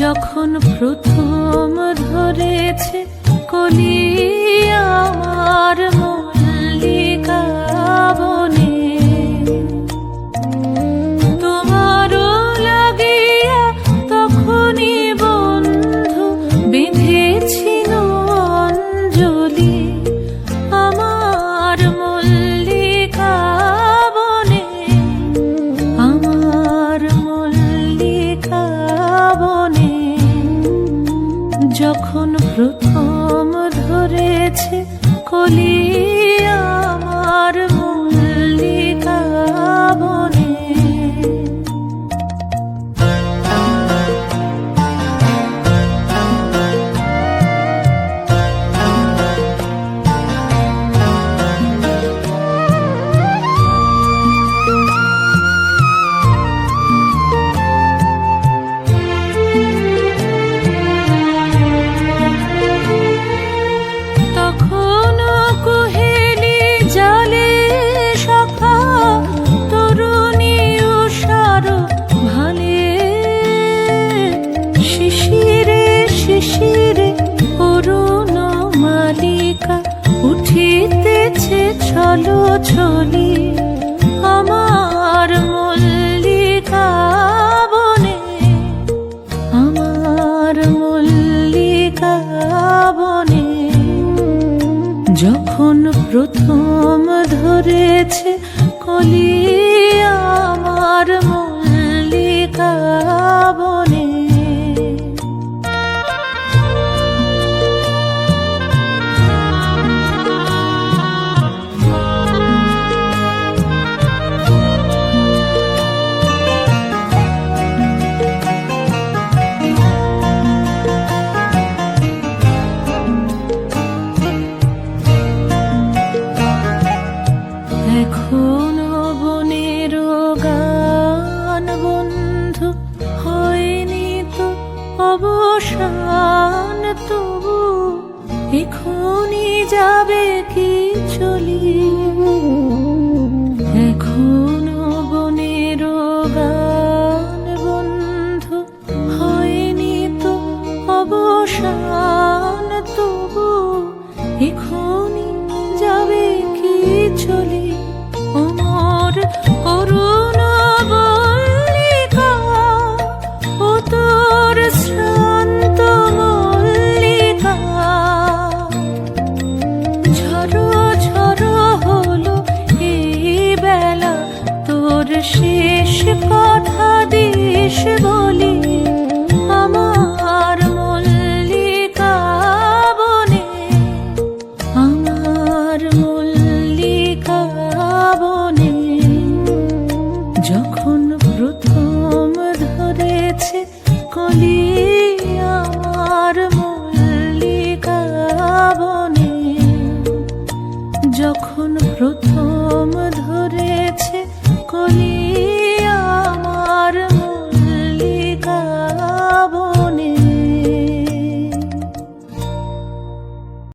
যখন প্রথম ধরেছে কলি আমার মল্লিকা বনে, তোমারও লাগিয়া তখনই বন্ধু বেঁধেছিল অঞ্জলি আমার মল্লিকা বনে, আমার মল্লিকা বনে। যখন প্রথম ধরেছে কলি আমার মল্লিকা বনে। উঠিতেছে ছলো ছলি আমার মল্লিকা বনে, আমার মল্লিকা বনে। যখন প্রথম ধরেছে কলি আমার মল্লিকা বনে। এখনো বনের গান বন্ধু হয়নি তো অবসান, তবু এখনই যাবে কি চলি। এখনো বনের গান বন্ধু হয়নি তো অবসান, তবু এখনই যাবে কি চলি। ওমর করুণ মল্লিকা ও তোর শ্রান্ত মল্লিকা, ঝড়ো ঝড়ো হলো এই বেলা, তোর শেষ কথা দিস বলি আমার মল্লিকা বনে, আমার মল্লিকা বনে। যখন প্রথম ধরেছে